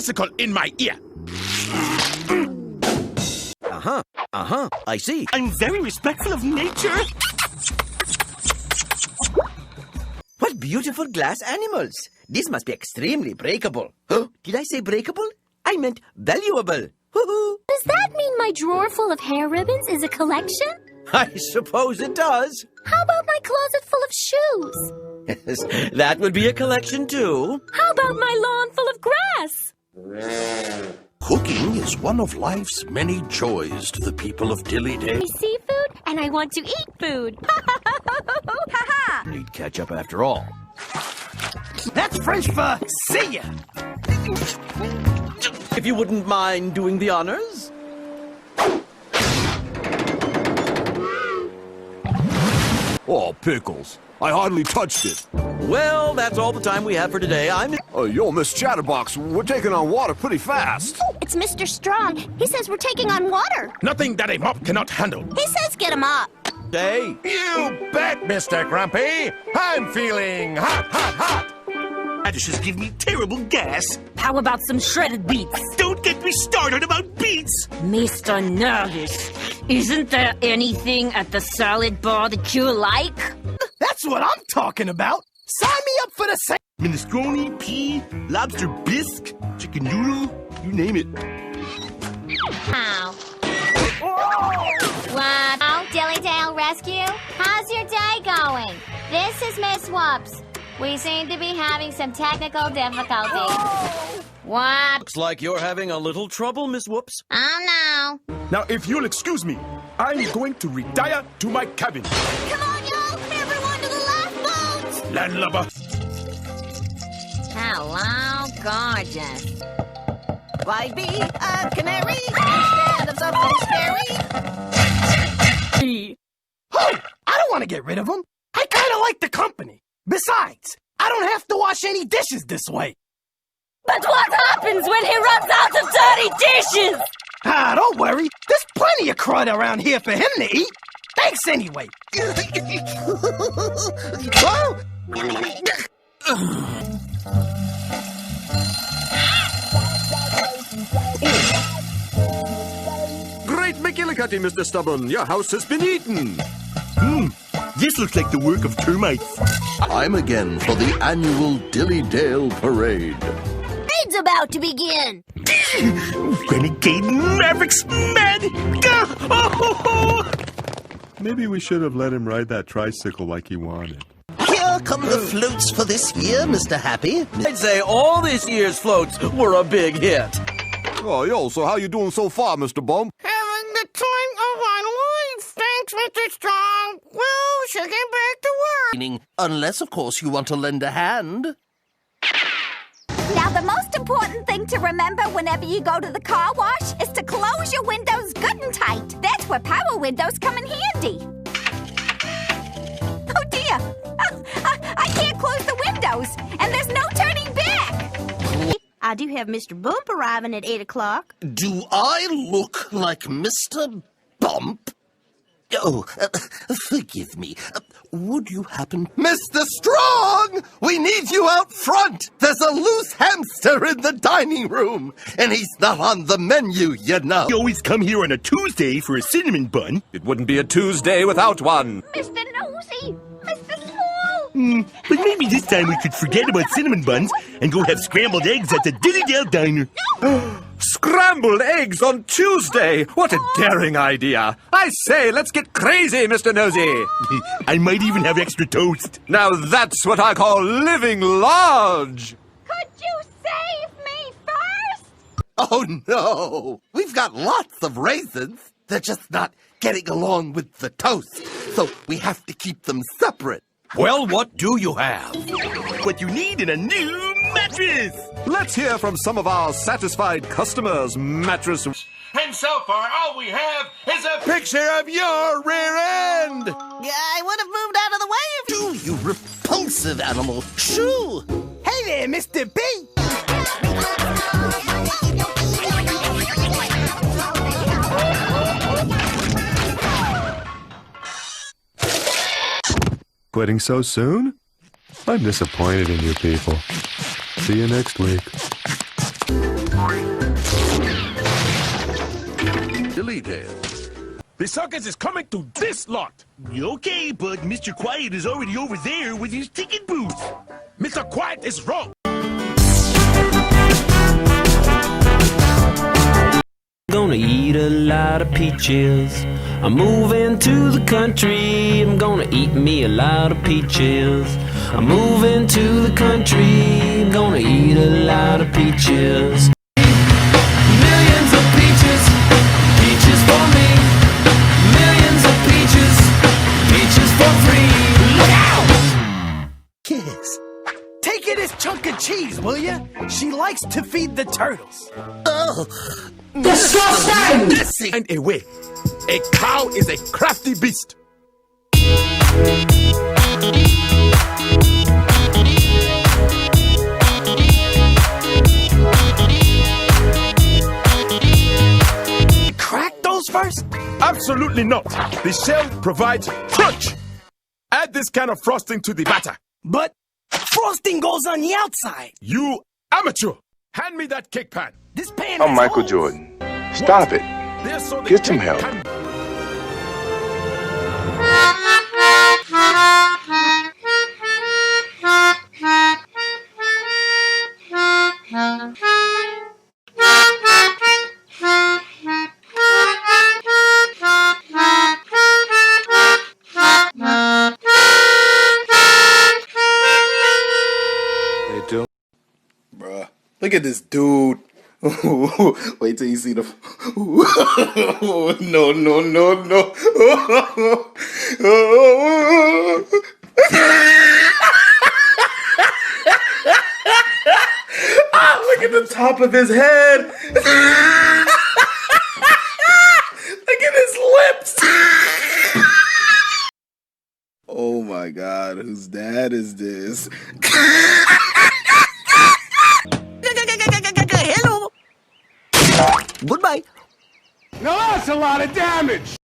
icicle in my ear. I see. I'm very respectful of nature. What beautiful glass animals. This must be extremely breakable. Huh? Did I say breakable? I meant valuable. Does that mean my drawer full of hair ribbons is a collection? I suppose it does. How about my closet full of shoes? Yes, that would be a collection too. How about my lawn full of grass? Cooking is one of life's many joys to the people of Dillydale. I see food, and I want to eat food. Need ketchup after all. That's French for see ya. If you wouldn't mind doing the honors. Oh, pickles. I hardly touched it. Well, that's all the time we have for today. Yo, Miss Chatterbox, we're taking on water pretty fast. It's Mr. Strong. He says we're taking on water. Nothing that a mop cannot handle. He says get him up. Hey. You bet, Mr. Grumpy. I'm feeling hot, hot, hot. Radishes give me terrible gas. How about some shredded beets? Don't get me started about beets. Mr. Nervous, isn't there anything at the salad bar that you like? That's what I'm talking about. Sign me up for the same. Minestrone, pea, lobster bisque, chicken noodle, you name it. How? What? Oh, Dillydale Rescue? How's your day going? This is Miss Whoops. We seem to be having some technical difficulties. What? Looks like you're having a little trouble, Miss Whoops. Oh, no. Now, if you'll excuse me, I'm going to retire to my cabin. Come on, y'all! Everyone to the lifeboats! Landlubber. Hello, gorgeous. Why be a canary instead of something scary? Oh, I don't want to get rid of him. I kind of like the company. Besides, I don't have to wash any dishes this way. But what happens when he runs out of dirty dishes? Ah, don't worry. There's plenty of crud around here for him to eat. Thanks anyway. Whoa! Great McGillicuddy, Mr. Stubborn. Your house has been eaten. This looks like the work of termites. I'm again for the annual Dillydale Parade. It's about to begin. Renegade Mavericks, man! Maybe we should have let him ride that tricycle like he wanted. Here come the floats for this year, Mr. Happy. I'd say all this year's floats were a big hit. Oh, yo, so how you doing so far, Mr. Bum? Having the time of my life. Thanks, Mr. Strong. Well, should get back to work. Unless, of course, you want to lend a hand. Now, the most important thing to remember whenever you go to the car wash is to close your windows good and tight. That's where power windows come in handy. Oh, dear. I can't close the windows, and there's no turning back. I do have Mr. Bump arriving at 8 o'clock. Do I look like Mr. Bump? Oh, forgive me. Would you happen... Mr. Strong! We need you out front! There's a loose hamster in the dining room, and he's not on the menu, you know. You always come here on a Tuesday for a cinnamon bun. It wouldn't be a Tuesday without one. Mr. Nosy, Mr. Small. But maybe this time we could forget about cinnamon buns and go have scrambled eggs at the Dillydale Diner. Scrambled eggs on Tuesday! What a daring idea! I say, let's get crazy, Mr. Nosy! I might even have extra toast. Now that's what I call living large! Could you save me first? Oh, no! We've got lots of raisins. They're just not getting along with the toast, so we have to keep them separate. Well, what do you have? What you need in a new mattress. Let's hear from some of our satisfied customers, mattress. And so far, all we have is a Picture of your rear end! I would have moved out of the way if You repulsive animal. Shoo! Hey there, Mr. B. Quitting so soon? I'm disappointed in you people. See you next week. Deleted. The circus is coming to this lot. Okay, but Mr. Quiet is already over there with his ticket booth. Mr. Quiet is wrong. Gonna eat a lot of peaches. I'm moving to the country. I'm gonna eat me a lot of peaches. I'm moving to the country. I'm gonna eat a lot of peaches. Millions of peaches, peaches for me. Millions of peaches, peaches for free. Look out! Yes. Take it as chunk of cheese, will ya? She likes to feed the turtles. Oh, Disgusting! And away. A cow is a crafty beast. Crack those first? Absolutely not. The shell provides crunch. Add this kind of frosting to the batter. But frosting goes on the outside. You amateur! Hand me that cake pan. This pan I'm has Michael holes. Jordan. Stop it. There so the Get some cake help. can- Bruh, look at this dude. Wait till you see the. No, no, no, no. Look at the top of his head. Look at his lips. Oh my God, whose dad is this? Hello. Goodbye. Now that's a lot of damage.